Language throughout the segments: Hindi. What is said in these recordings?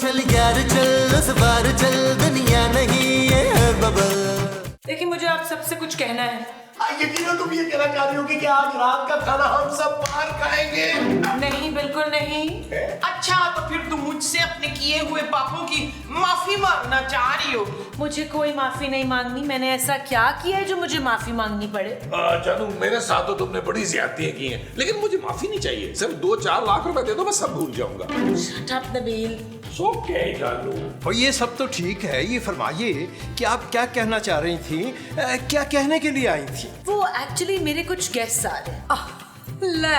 चल यार चल, उस बार चल, दुनिया नहीं ये है बबल। देखिए मुझे आप सबसे कुछ कहना है। यकीनन तुम ये कहना चाह रही हो कि आज रात का खाना हम सब बाहर खाएंगे? नहीं, बिल्कुल नहीं। अच्छा तो फिर तुम मुझसे अपने किए हुए पापों की माफी मांगना चाह रही हो? मुझे कोई माफी नहीं मांगनी। मैंने ऐसा क्या किया है जो मुझे माफी मांगनी पड़े? जानू मेरे साथ तो तुमने बड़ी ज्यादतियां की हैं, लेकिन मुझे माफी नहीं चाहिए। सिर्फ 2-4 लाख रुपए दे दो, मैं सब भूल जाऊंगा। Shut up Nabeel. सो क्या जानू? और ये सब तो ठीक है, ये फरमाइए कि आप क्या कहना चाह रही थी, क्या कहने के लिए आई थी? वो एक्चुअली मेरे कुछ गेस्ट आ रहे हैं। ले,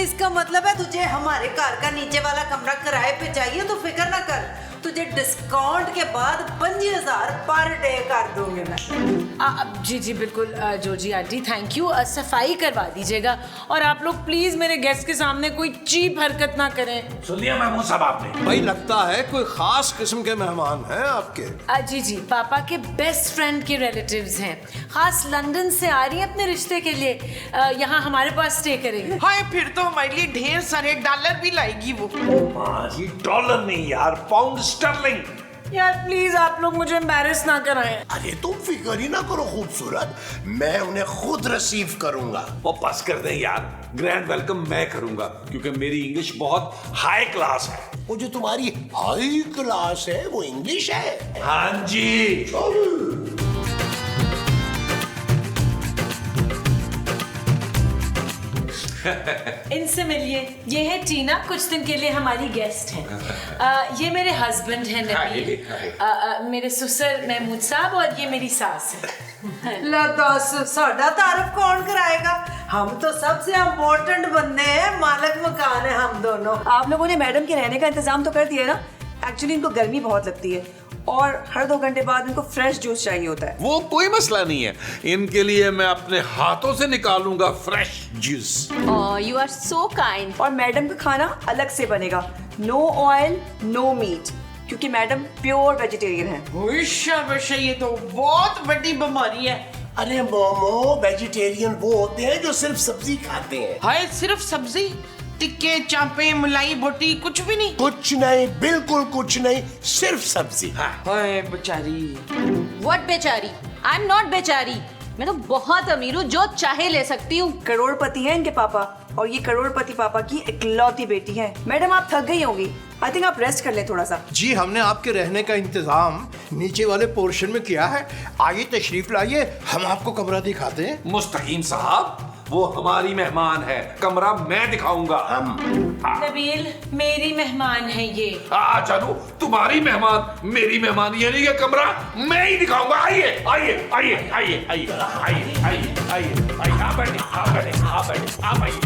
इसका मतलब है तुझे हमारे घर का नीचे वाला कमरा किराए पे चाहिए तो फिक्र ना कर, तुझे डिस्काउंट के बाद 25,000 पर डे कर दूंगी मैं। जी जी बिल्कुल जोजी आंटी, थैंक यू। सफाई करवा दीजिएगा और आप लोग प्लीज मेरे गेस्ट के सामने कोई चीप हरकत ना करें। सुन लिया महमूद साहब आपने? भाई लगता है कोई खास किस्म के मेहमान हैं आपके। जी जी, पापा के बेस्ट फ्रेंड के रिलेटिव्स हैं, खास लंदन से आ रही हैं अपने रिश्ते के लिए, यहाँ हमारे पास स्टे करेंगे। हाय फिर तो हमारे लिए ढेर सारे डॉलर भी लाएगी वो। ये डॉलर नहीं यार, पाउंड स्टर्लिंग। यार प्लीज आप लोग मुझे एम्बैरेस ना कराएं। अरे तुम फिक्र ही ना करो खूबसूरत, मैं उन्हें खुद रिसीव करूंगा। वो पास कर दें यार, ग्रैंड वेलकम मैं करूंगा क्योंकि मेरी इंग्लिश बहुत हाई क्लास है। वो जो तुम्हारी हाई क्लास है वो इंग्लिश है। हाँ जी। इनसे मिलिए, ये है टीना, कुछ दिन के लिए हमारी गेस्ट हैं। ये मेरे हस्बैंड हैं नबील, मेरे ससुर महमूद साहब, और ये मेरी सास है। ला दस, साडा तारफ कौन कराएगा? हम तो सबसे इम्पोर्टेंट बंदे हैं, मालिक मकान है हम दोनों। आप लोगों ने मैडम के रहने का इंतजाम तो कर दिया ना? एक्चुअली इनको गर्मी बहुत लगती है और हर 2 घंटे बाद इनको फ्रेश जूस चाहिए होता है। वो कोई मसला नहीं है, इनके लिए मैं अपने हाथों से निकालूंगा fresh juice. You are so kind. और मैडम का खाना अलग से बनेगा, नो ऑयल नो मीट, क्योंकि मैडम प्योर वेजिटेरियन है। शाबाश, ये तो बहुत बड़ी बीमारी है। अरे मोमो, वेजिटेरियन वो होते हैं जो सिर्फ सब्जी खाते हैं। हाय सिर्फ सब्जी? टिक्के चापे मलाई बोटी कुछ भी नहीं? कुछ नहीं, बिल्कुल कुछ नहीं, सिर्फ सब्जी। हाय बेचारी। व्हाट बेचारी? आई एम नॉट बेचारी, मैं तो बहुत अमीर हूँ, जो चाहे ले सकती हूँ। करोड़पति हैं इनके पापा, और ये करोड़पति पापा की इकलौती बेटी है। मैडम आप थक गई होंगी, आई थिंक आप रेस्ट कर लें थोड़ा सा। जी हमने आपके रहने का इंतजाम नीचे वाले पोर्शन में किया है, आइए तशरीफ लाइए, हम आपको कमरा दिखाते हैं। मुस्तकीम साहब, वो हमारी मेहमान है, कमरा मैं दिखाऊंगा। नबील मेरी मेहमान है ये। जानू तुम्हारी मेहमान मेरी मेहमान, यानी ये कमरा मैं ही दिखाऊंगा। आइए आइए आइए आइए आइए आइए आइए आइए, आप बैठे आप बैठे आप बैठे आप आइए।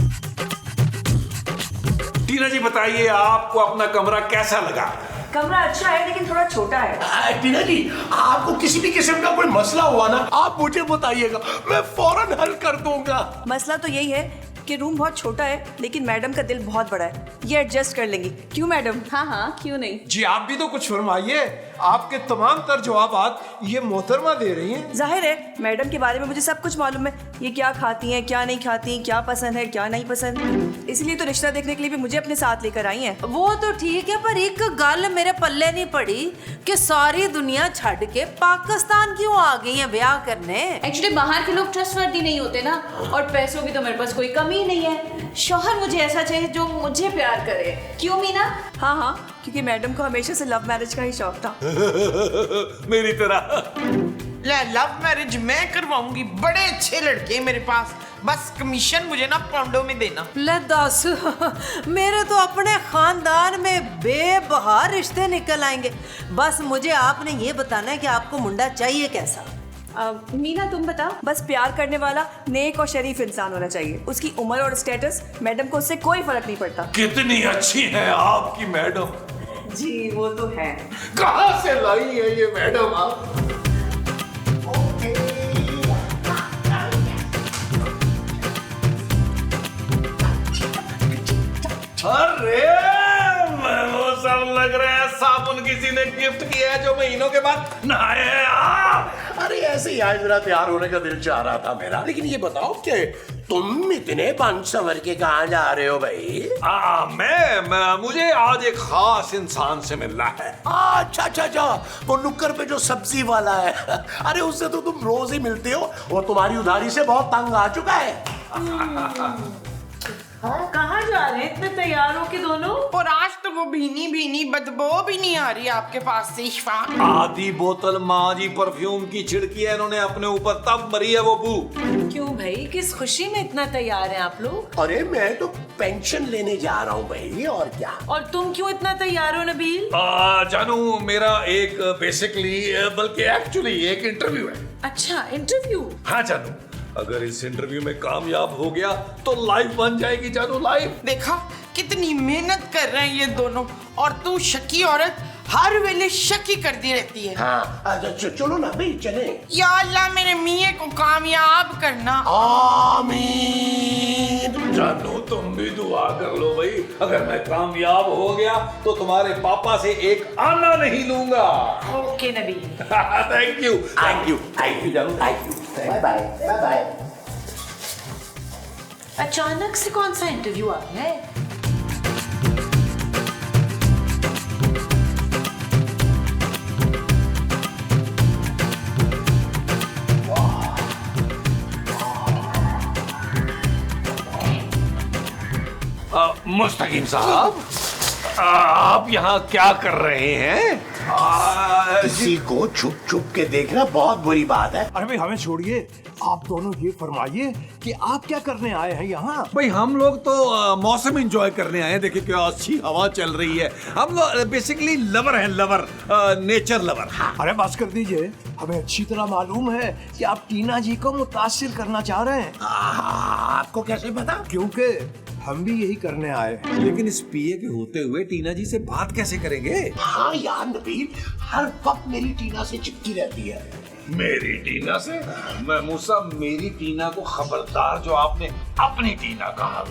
टीना जी बताइए, आपको अपना कमरा कैसा लगा? कमरा अच्छा है लेकिन थोड़ा छोटा है। टीना जी, आपको किसी भी किस्म का कोई मसला हुआ ना, आप मुझे बताइएगा, मैं फौरन हल कर दूंगा। मसला तो यही है कि रूम बहुत छोटा है लेकिन मैडम का दिल बहुत बड़ा है, ये एडजस्ट कर लेंगी। क्यों मैडम? हाँ हाँ क्यों नहीं। जी आप भी तो कुछ फरमाइए, आपके तमाम तर जवाबात ये मोहतरमा दे रही हैं। जाहिर है मैडम के बारे में मुझे सब कुछ मालूम है, ये क्या खाती हैं क्या नहीं खाती, क्या पसंद है क्या नहीं पसंद, इसलिए तो रिश्ता देखने के लिए भी मुझे अपने साथ लेकर आई हैं। वो तो ठीक है, पर एक गल मेरे पल्ले नहीं पड़ी कि सारी दुनिया छड़ के पाकिस्तान क्यों आ गई है ब्याह करने? एक्चुअली बाहर के लोग ट्रस्टवर्दी नहीं होते ना, और पैसों की तो मेरे पास कोई कमी नहीं है। शौहर मुझे ऐसा चाहिए जो मुझे प्यार करे। क्यों मीना? हाँ हाँ, क्योंकि मैडम को हमेशा से लव मैरिज का ही शौक था। मेरी तरह। लव मैरिज मैं करवाऊंगी, बड़े अच्छे लड़के मेरे पास, बस कमीशन मुझे ना पाउंडों में देना। ले दस, मेरे तो अपने खानदान में बेबहार रिश्ते निकल आएंगे, बस मुझे आपने ये बताना है कि आपको मुंडा चाहिए कैसा। मीना तुम बताओ। बस प्यार करने वाला नेक और शरीफ इंसान होना चाहिए, उसकी उम्र और स्टेटस मैडम को उससे कोई फर्क नहीं पड़ता। कितनी अच्छी है आपकी मैडम। जी वो तो है। कहाँ से लाई है ये मैडम आप? अरे वो सब लग रहा है साबुन किसी ने गिफ्ट किया है जो महीनों के बाद नहाए हैं। अरे ऐसे ही आज मेरा तैयार होने का दिल चाह रहा था मेरा। लेकिन ये बताओ कि तुम इतने पंच संवर के कहाँ जा रहे हो भाई? मुझे आज एक खास इंसान से मिलना है। अच्छा अच्छा अच्छा, वो नुक्कर पे जो सब्जी वाला है। अरे उससे तो तुम रोज ही मिलते हो, वो तुम्हारी उधारी से बहुत तंग आ चुका है। कहाँ जा रहे हैं इतने तैयार हो के दोनों? और आज तो वो भीनी भीनी बदबू भी नहीं आ रही आपके पास से शिफा। आधी बोतल माँ जी परफ्यूम की छिड़की है इन्होंने अपने ऊपर, तब मरी है वो बू। क्यों भाई, किस खुशी में इतना तैयार हैं आप लोग? अरे मैं तो पेंशन लेने जा रहा हूँ भाई, और क्या। और तुम क्यों इतना तैयार हो नबील? जानू, मेरा एक बेसिकली बल्कि एक्चुअली एक इंटरव्यू है। अच्छा, इंटरव्यू? हाँ जानू, अगर इस इंटरव्यू में कामयाब हो गया तो लाइफ बन जाएगी जानू, लाइफ। देखा कितनी मेहनत कर रहे हैं ये दोनों, और तू शकी औरत हर वेले शकी करती रहती है। हाँ चलो ना भाई, चले। या अल्लाह मेरे मियाँ को कामयाब करना। आमीन। जानू तुम भी दुआ कर लो भाई, अगर मैं कामयाब हो गया तो तुम्हारे पापा से एक आना नहीं लूंगा। Okay Nabil. Thank you thank you thank you जानू, thank you. Bye bye bye bye. अचानक से कौन सा इंटरव्यू आ गया है? मुस्तकीम साहब, आप यहाँ क्या कर रहे हैं? किसी को छुप छुप के देखना बहुत बुरी बात है। अरे भाई हमें छोड़िए, आप दोनों ये फरमाइए कि आप क्या करने आए हैं यहाँ? भाई हम लोग तो मौसम एंजॉय करने आए हैं। देखिए क्या अच्छी हवा चल रही है। हम लोग बेसिकली लवर हैं, लवर, नेचर लवर। अरे बस कर दीजिए, हमें अच्छी तरह मालूम है कि आप टीना जी को मुतासिर करना चाह रहे हैं। आपको कैसे पता? क्योंकि हम भी यही करने आए हैं। लेकिन इस पीए के होते हुए टीना जी से बात कैसे करेंगे? हाँ यार नबील, हर वक्त मेरी टीना से चिपकी रहती है। मेरी टीना से? महमूद साहब, मेरी टीना को खबरदार जो आपने अपनी टीना कहा।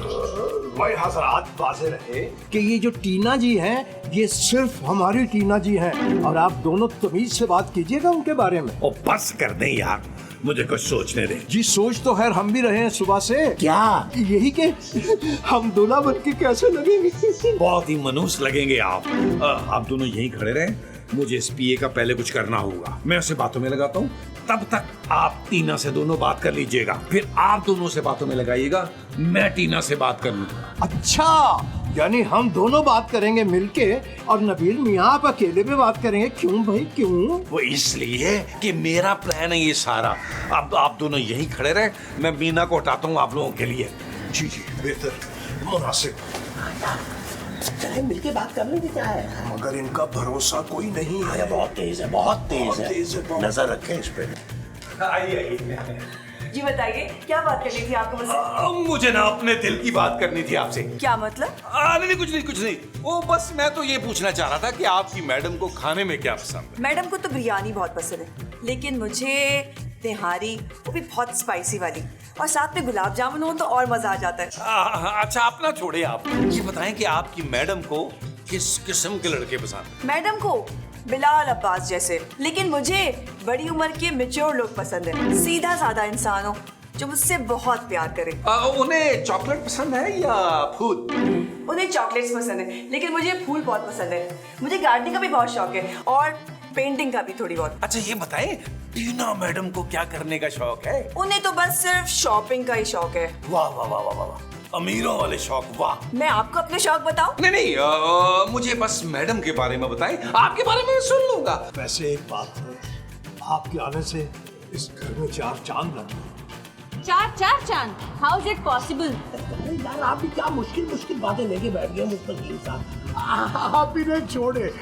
भाई हजरात, वाज़ेह रहे कि ये जो टीना जी हैं, ये सिर्फ हमारी टीना जी हैं, और आप दोनों तमीज से बात कीजिएगा उनके बारे में। ओ बस कर दें यार, मुझे कुछ सोचने दें। जी सोच तो खैर हम भी रहे हैं सुबह से। क्या? यही कि हम दूल्हा बन के कैसे लगेंगे। बहुत ही मनुष्य लगेंगे आप। आप दोनों यहीं खड़े रहें, मुझे इस पीए का पहले कुछ करना होगा। मैं उसे बातों में लगाता हूँ, तब तक आप टीना से दोनों बात कर लीजिएगा, फिर आप दोनों से बातों में लगाइएगा, मैं टीना से बात कर लूँगा। अच्छा, यानी हम दोनों बात करेंगे मिलके, और नबील मियाँ आप अकेले में बात करेंगे। क्यों भाई, क्यों? वो इसलिए कि मेरा प्लान है ये सारा। अब आप दोनों यहीं खड़े रहे, मैं मीना को हटाता हूँ आप लोगों के लिए। जी जी, बेहतर, मुनासिब। चले मिलके बात कर लेंगे, क्या है। मगर इनका भरोसा कोई नहीं है। बहुत तेज है, बहुत तेज है। नजर रखें इस पे। आइए। जी बताइए, क्या बात करनी थी आपको मुझसे? मुझे ना अपने दिल की बात करनी थी आपसे। क्या मतलब? नहीं कुछ नहीं। वो बस मैं तो ये पूछना चाह रहा था कि आपकी मैडम को खाने में क्या पसंद है? मैडम को तो बिरयानी बहुत पसंद है, लेकिन मुझे तिहारी, वो भी बहुत स्पाइसी वाली, और साथ में गुलाब जामुन हो तो और मजा आ जाता है। अच्छा आप ना छोड़े, आप ये बताएं कि आपकी मैडम को किस किस्म के लड़के पसंद है? मैडम को बिलाल अब्बास जैसे, लेकिन मुझे बड़ी उम्र के मैच्योर लोग पसंद है, सीधा साधा इंसान हो जो मुझसे बहुत प्यार करे। उन्हें चॉकलेट पसंद है या फूल? उन्हें चॉकलेट्स पसंद है, लेकिन मुझे फूल बहुत पसंद है। मुझे गार्डनिंग का भी बहुत शौक है, और पेंटिंग का भी थोड़ी बहुत। अच्छा ये बताएं, टीना मैडम को क्या करने का शौक है? उन्हें तो बस सिर्फ शॉपिंग का ही शौक है। वाह वाह वाह वाह वाह, अमीरों वाले शौक, वाह। मैं आपको अपने शौक बताऊं? नहीं, मुझे बस मैडम के बारे में बताएं, आपके बारे में सुन लूंगा। वैसे एक बात है, आपके आने से इस घर में 4 चांद लगे। 4 चांद? How is it possible? यार आप भी क्या मुश्किल बातें लेके बैठ गए मुस्तकीम साहब। आप भी नहीं छोड़े।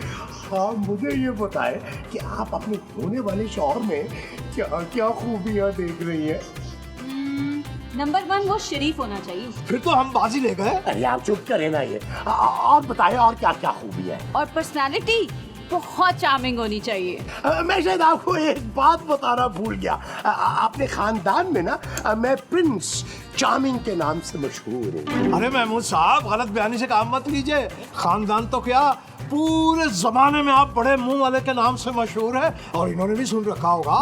हाँ, मुझे ये बताएं कि आप अपने होने वाले शौहर में क्या क्या खूबियाँ देख रही हैं? नंबर 1 वो शरीफ होना चाहिए। फिर तो हम बाजी ले गए। अरे आप चुप करें ना ये। और बताएं और क्या क्या खूबी है? और पर्सनालिटी बहुत चार्मिंग होनी चाहिए। मैं शायद आपको एक बात बताना भूल गया। अपने खानदान में ना मैं प्रिंस चार्मिंग के नाम से मशहूर हूँ। अरे महमूद साहब, गलत बयानी से काम मत लीजिए। खानदान तो क्या, पूरे जमाने में आप बड़े मुंह वाले के नाम से मशहूर है, और इन्होंने भी सुन रखा होगा।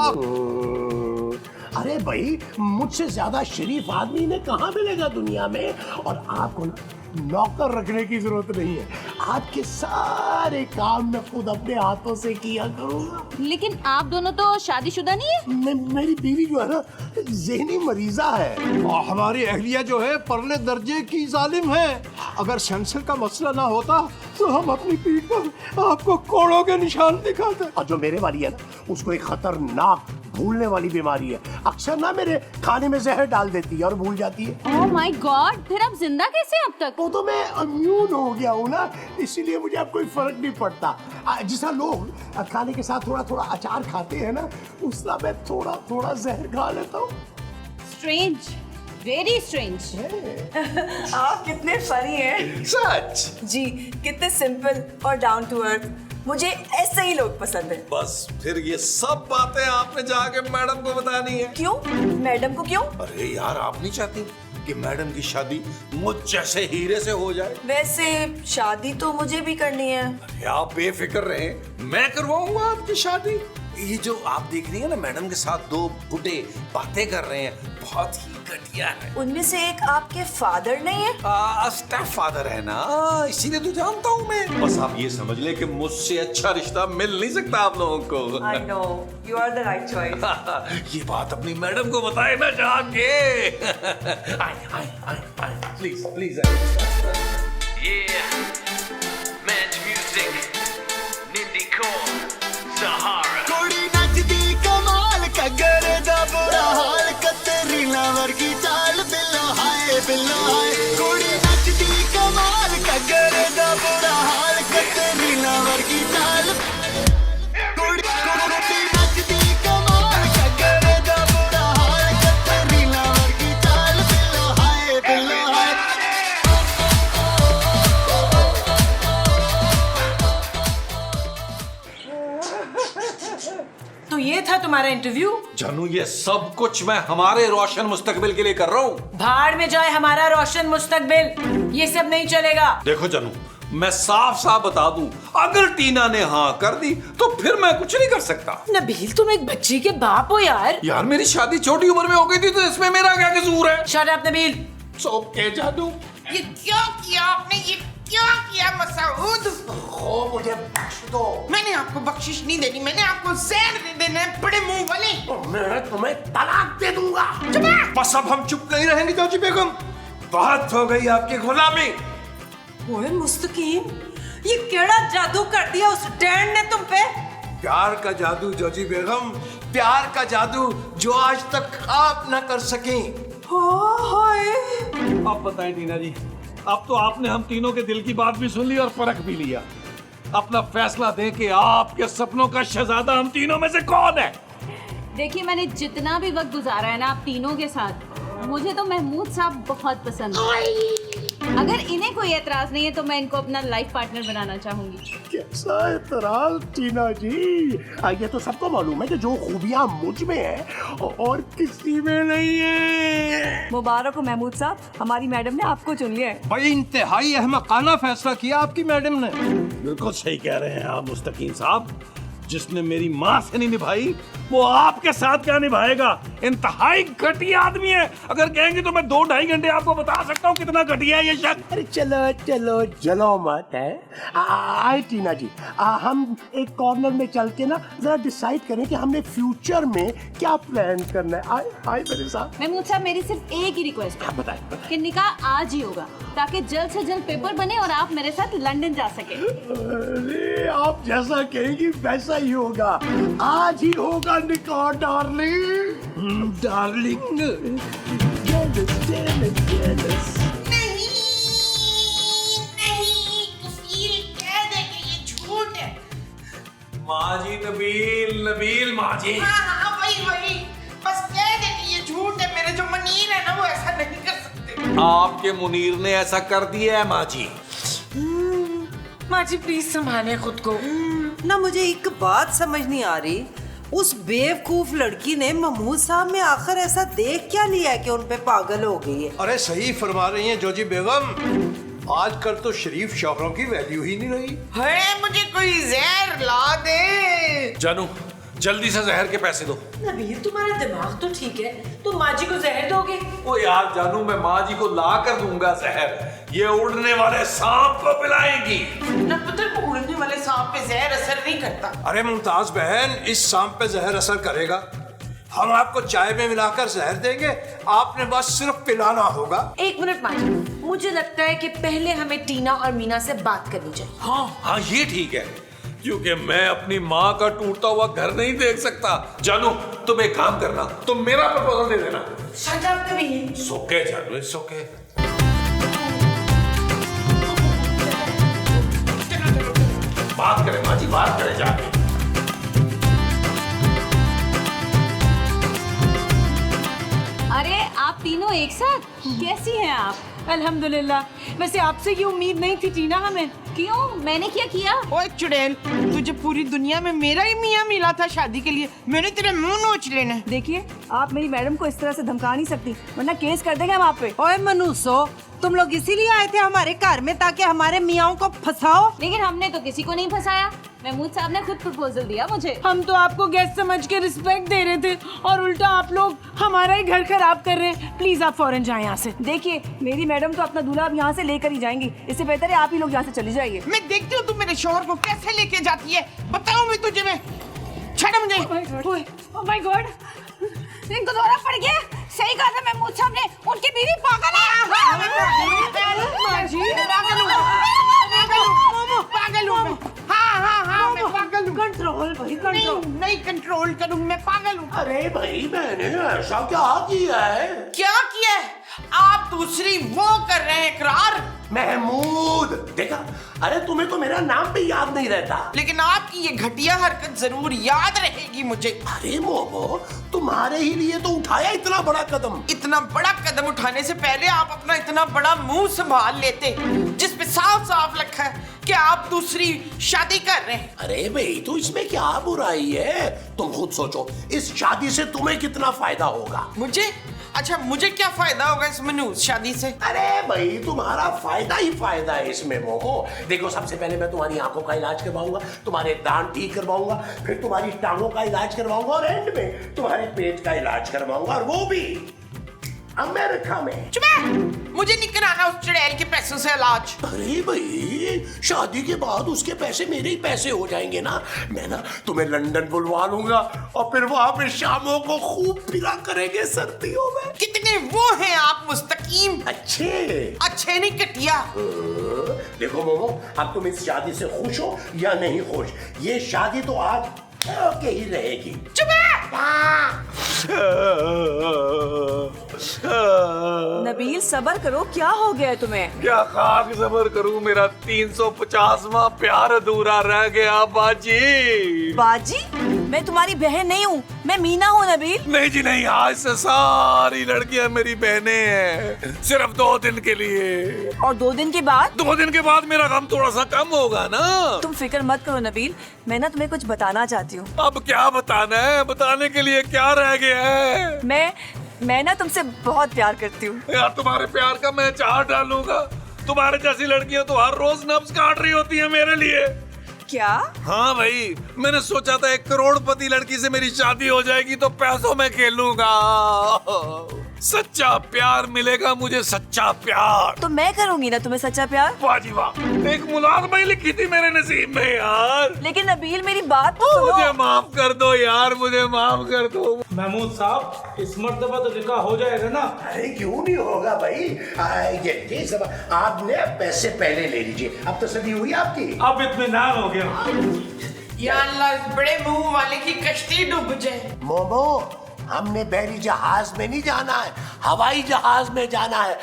अरे भाई, मुझसे ज्यादा शरीफ आदमी ने कहाँ मिलेगा दुनिया में। और आपको ना नौकर रखने की जरूरत नहीं है, आपके सारे काम मैं खुद अपने हाथों से किया करूँगा। लेकिन आप दोनों तो शादीशुदा नहीं है। मेरी बीवी जो है ना ज़हनी मरीजा है। और हमारी अहलिया जो है परले दर्जे की जालिम है। अगर सेंसर का मसला ना होता तो हम अपनी पीठ पर आपको कोड़ों के निशान दिखाते। और जो मेरे वाली है ना, उसको एक खतरनाक भूलने वाली बीमारी है। अक्सर ना मेरे खाने में जहर डाल देती है और भूल जाती है। ओह माय गॉड, फिर आप जिंदा कैसे हैं अब तक? वो तो मैं इम्यून हो गया हूँ ना, इसीलिए मुझे अब कोई फर्क नहीं पड़ता। जिसा लोग खाने के साथ थोड़ा थोड़ा अचार खाते हैं ना, उस तरह मैं थोड़ा थोड़ा जहर खा लेता हूँ। Strange, very strange. आप कितने फनी हैं। सच? जी, कितने सिंपल और डाउन टू अर्थ। मुझे ऐसे ही लोग पसंद है। बस फिर ये सब बातें आपने जाके मैडम को बतानी है। क्यों? मैडम को क्यों? अरे यार, आप नहीं चाहती कि मैडम की शादी मुझ जैसे हीरे से हो जाए? वैसे शादी तो मुझे भी करनी है। अरे आप बेफिक्र रहे, मैं करवाऊंगा आपकी शादी। ये जो आप देख रही है ना, मैडम के साथ दो बूढ़े बातें कर रहे हैं, बहुत ही घटिया है। उनमें से एक आपके फादर नहीं है? स्टेप फादर है ना, इसीलिए तो जानता हूँ मैं। बस आप ये समझ ले कि मुझसे अच्छा रिश्ता मिल नहीं सकता आप लोगों को। I know, you are the right choice. ये बात अपनी मैडम को बताए ना जाके। आए please please. Yeah, Match Music, Nindie Core, Sahara. कुड़ी नचदी कमाल कगर दा बुरा हाल कतरीना वर्गी चाल बिल्लो हाय बिल्लो हाय। कुड़ी नचदी कमाल कगर दा बुरा हाल कतरीना वर्गी चाल। कुड़ी नचदी कमाल कगर दा बुरा हाल कतरीना वर्गी चाल बिल्लो हाय बिल्लो हाय। तो ये था तुम्हारा इंटरव्यू? जानू, ये सब कुछ मैं हमारे रोशन मुस्तकबिल के लिए कर रहा हूँ। भाड़ में जाए हमारा रोशन मुस्तकबिल, ये सब नहीं चलेगा। देखो जानू, मैं साफ साफ बता दूं, अगर टीना ने हाँ कर दी तो फिर मैं कुछ नहीं कर सकता। नबील, तुम एक बच्ची के बाप हो यार। यार, मेरी शादी छोटी उम्र में हो गई थी, तो इसमें मेरा क्या कसूर है? Shut up Nabeel. ओके जानू। ये क्या किया आपने? ये क्या किया मसूद? ओ, मुझे बख्श दो। मैंने आपको बख्शिश नहीं देनी, मैंने आपको जहर दे देना है, बड़े मुंह वाले। मैं तुम्हें तलाक दे दूंगा। बस अब हम चुप नहीं रहेंगे जोजी बेगम, बहुत हो गई आपकी गुलामी। ओए मुस्तकीम, ये केड़ा जादू कर दिया उस डैन ने तुम पे? प्यार का जादू जोजी बेगम, प्यार का जादू जो आज तक आप न कर सकें। हाय। अब बताएं टीना जी, अब तो आपने हम तीनों के दिल की बात भी सुन ली और परख भी लिया। अपना फैसला दें कि आपके सपनों का शहजादा हम तीनों में से कौन है? देखिए, मैंने जितना भी वक्त गुजारा है ना आप तीनों के साथ, मुझे तो महमूद साहब बहुत पसंद है। अगर इन्हें कोई एतराज नहीं है तो मैं इनको अपना लाइफ पार्टनर बनाना चाहूंगी। कैसा एतराज टीना जी, ये तो सबको मालूम है कि जो खूबियां मुझ में है और किसी में नहीं है। मुबारक हो महमूद साहब, हमारी मैडम ने आपको चुन लिया है। भाई, इंतहाई अहमकाना फैसला किया आपकी मैडम ने। बिल्कुल सही कह रहे हैं आप मुस्तकीम साहब, जिसने मेरी माँ से नहीं निभाई वो आपके साथ क्या निभाएगा? इंतहाई घटिया आदमी है। अगर कहेंगे तो मैं 2-2.5 घंटे आपको बता सकता हूँ कितना घटिया है ये शख्स। अरे चलो चलो जलो मत है। आए टीना जी, हम एक कॉर्नर में चल के ना जरा डिसाइड करें कि हमने फ्यूचर में क्या प्लान करना है। आए मेरे साथ। महमूद साहब, मेरी सिर्फ एक ही रिक्वेस्ट है बताएं। कि निकाह आज ही होगा ताकि जल्द से जल्द पेपर बने और आप मेरे साथ लंदन जा सके। अरे आप जैसा कहेंगी वैसा ही होगा, आज ही होगा निकाह डार्लिंग। डार्लिंग नहीं, कफील कह दे कि ये झूठ है। माँ जी, नबील माँ जी। हाँ, वही बस कह दे कि ये झूठ है। मेरे जो मुनीर है ना, वो ऐसा नहीं कर सकते। आपके मुनीर ने ऐसा कर दिया है माँ जी। माँ जी प्लीज संभाले खुद को। ना मुझे एक बात समझ नहीं आ रही, उस बेवकूफ लड़की ने महमूद साहब में आखिर ऐसा देख क्या लिया है कि उन पे पागल हो गई है? अरे सही फरमा रही हैं जोजी बेगम, आजकल तो शरीफ शौहरों की वैल्यू ही नहीं रही। है, मुझे कोई जहर ला दे। जानू, जल्दी से जहर के पैसे दो। नबील तुम्हारा दिमाग तो ठीक है, तुम माँ जी को जहर दोगे? ओ यार जानू, मैं माँ जी को ला कर दूंगा जहर, ये उड़ने वाले सांप को पिलाएंगी। ना पुत्र, उड़ने वाले सांप पे जहर असर नहीं करता। अरे मुमताज बहन, इस सांप पे जहर असर करेगा। हम आपको चाय में मिलाकर जहर देंगे, आपने बस सिर्फ पिलाना होगा। 1 मिनट माँ जी, मुझे लगता है कि पहले हमें टीना और मीना से बात करनी चाहिए। हाँ ये ठीक है, क्योंकि मैं अपनी माँ का टूटता हुआ घर नहीं देख सकता। जानू तुम एक काम करना, तुम मेरा प्रपोजल दे देना। Shut up Nabeel. सोके जानू, सोके। बात करें माँ जी, बात करें जाके। अरे आप तीनों एक साथ, कैसी हैं आप? अल्हम्दुलिल्लाह। वैसे आपसे ये उम्मीद नहीं थी टीना हमें। क्यों, मैंने क्या किया? ओए चुड़ैल, तुझे पूरी दुनिया में मेरा ही मियाँ मिला था शादी के लिए, मैंने तेरे मुंह नोच लेना है। देखिए, आप मेरी मैडम को इस तरह से धमका नहीं सकती, वरना केस कर देंगे हम आप पे। ओए मनुष्य, तुम लोग इसीलिए आए थे हमारे घर में ताकि हमारे मियाओं को फंसाओ? लेकिन हमने तो किसी को नहीं फंसाया, महमूद साहब ने खुद प्रपोजल दिया मुझे। हम तो आपको गेस्ट समझ के रिस्पेक्ट दे रहे थे और उल्टा आप लोग हमारा ही घर खराब कर रहे हैं। प्लीज आप फौरन जाएं यहाँ से। देखिए, मेरी मैडम तो अपना दूल्हा अब यहाँ से लेकर ही जाएंगी, इससे बेहतर है आप ही लोग यहाँ से चली जाइए। मैं देखती हूँ तुम मेरे शोहर को कैसे लेके जाती है, बताऊँ मैं तुझे। मैं छड़ मुझे। ओह माय गॉड, इनको दौरा पड़ गया। सही कहा था महमूद साहब ने, उनकी बीवी पागल है। पागल हूँ। हाँ, मैं पागल हूँ। कंट्रोल भाई, कंट्रोल। नहीं कंट्रोल करूँ, मैं पागल हूँ। अरे भाई, मैंने ऐसा क्या किया है? क्या किया है? आप दूसरी वो कर रहे हैं इकरार। महमूद, देखा, अरे तुम्हें तो मेरा नाम भी याद नहीं रहता। लेकिन आपकी ये घटिया हरकत जरूर याद रहेगी मुझे। अरे मोमो, तुम्हारे ही लिए तो उठाया इतना बड़ा कदम। इतना बड़ा कदम उठाने से पहले आप अपना इतना बड़ा मुंह संभाल लेते, जिसपे साफ साफ लिखा है कि आप दूसरी शादी कर रहे हैं। अरे भाई, तो इसमें क्या बुराई है? तुम खुद सोचो, इस शादी से तुम्हें कितना फायदा होगा? मुझे? अच्छा, मुझे क्या फायदा होगा इस मनूस शादी से? अरे भाई, तुम्हारा फायदा ही फायदा है इसमें मोमो। देखो, सबसे पहले मैं तुम्हारी आंखों का इलाज करवाऊंगा, तुम्हारे दांत ठीक करवाऊंगा, फिर तुम्हारी टांगों का इलाज करवाऊंगा और एंड में तुम्हारे पेट का इलाज करवाऊंगा, और वो भी अमेरिका में। चुप! मुझे नहीं कराना उस चुड़ैल के पैसों से इलाज। अरे भाई, शादी के बाद उसके पैसे मेरे ही पैसे हो जाएंगे ना। मैं ना तुम्हें लंदन बुलवा लूंगा और फिर वहां पे शामों को खूब फिरा करेंगे सर्दियों में। कितने वो हैं आप मुस्तकीम। अच्छे नहीं कटिया। देखो मोमो, अब तुम इस शादी से खुश हो या नहीं खुश, ये शादी तो आज के ही रहेगी। चुप! नबील, सबर करो, क्या हो गया है तुम्हें? क्या खाक सबर करूं, मेरा 350वां प्यार अधूरा रह गया बाजी। बाजी? मैं तुम्हारी बहन नहीं हूँ, मैं मीना हूँ नबील। नहीं जी नहीं, आज से सारी लड़कियां मेरी बहनें हैं, सिर्फ 2 दिन के लिए। और 2 दिन के बाद? 2 दिन के बाद मेरा गम थोड़ा सा कम होगा ना। तुम फिक्र मत करो नबील, मैं ना तुम्हें कुछ बताना चाहती हूँ। अब क्या बताना है? बताने के लिए क्या रह गया है? मैं ना तुमसे बहुत प्यार करती हूँ। यार, तुम्हारे प्यार का मैं चार डालूंगा। तुम्हारे जैसी लड़कियां तो हर रोज नब्ज काट रही होती हैं मेरे लिए। क्या? हाँ भाई, मैंने सोचा था 1 करोड़पति लड़की से मेरी शादी हो जाएगी तो पैसों में खेलूंगा। सच्चा प्यार मिलेगा मुझे, सच्चा प्यार। तो मैं करूंगी ना तुम्हें सच्चा प्यार। वाह जी वाह, एक मुलाजमा ही लिखी थी मेरे नसीब में यार। लेकिन नबील, मेरी बात तो सुनो। मुझे माफ कर दो यार, मुझे माफ कर दो। महमूद साहब, इस मर्तबा तो निकाह हो जाएगा ना? अरे क्यों नहीं होगा भाई, ये सब आपने पैसे पहले ले लीजिए, अब तसल्ली हुई आपकी? अब इत्मीनान हो गया। या अल्लाह, इस बड़े मुंह वाले की कश्ती डूब जाए। मोमो, हमने बहरी जहाज में नहीं जाना है, हवाई जहाज में जाना है।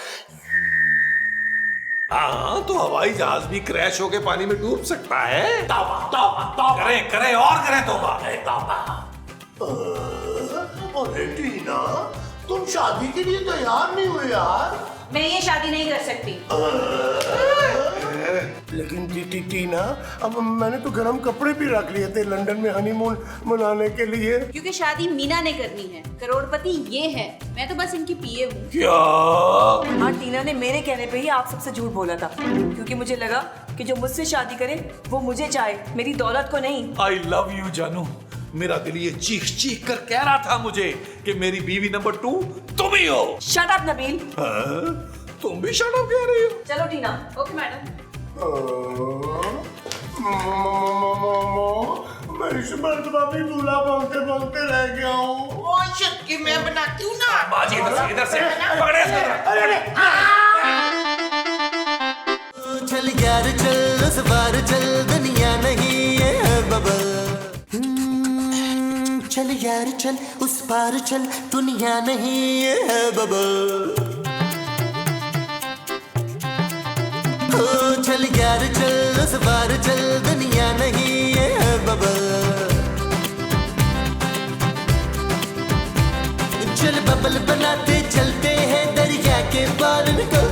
हाँ, तो हवाई जहाज भी क्रैश होके पानी में डूब सकता है। तौबा, तौबा, तौबा। करें और करें तौबा। अरे टीना, तुम शादी के लिए तैयार नहीं हुए यार। मैं ये शादी नहीं कर सकती। लेकिन टीना, अब मैंने तो गर्म कपड़े भी रख लिए थे लंदन में हनीमून मनाने के लिए। क्योंकि शादी मीना ने करनी है, करोड़पति ये है, मैं तो बस इनकी पीए हूँ। क्या? हाँ, टीना ने मेरे कहने पे ही आप सबसे झूठ बोला था, क्योंकि मुझे लगा कि जो मुझसे शादी करे वो मुझे चाहे, मेरी दौलत को नहीं। आई लव यू जानू, मेरा दिल ये चीख चीख कर कह रहा था मुझे कि मेरी बीवी नंबर 2 तुम ही हो। Shut up Nabeel. हाँ? तुम भी शट अप कह रही हो? चलो टीना। Okay madam. मैं इस मर्तबा भी दूल्हा बोलते रह गया हूँ। वो शक्की मैं बनाती हूँ ना। बाजी इधर से पकड़े इसको। चल यार चल उस बार चल दुनिया नहीं ये है बबल। चल यार चल उस पार चल दुनिया नहीं ये है बबल। चल यार चल उस पार चल दुनिया नहीं ये है बबल। चल बबल बनाते चलते हैं दरिया के पार को।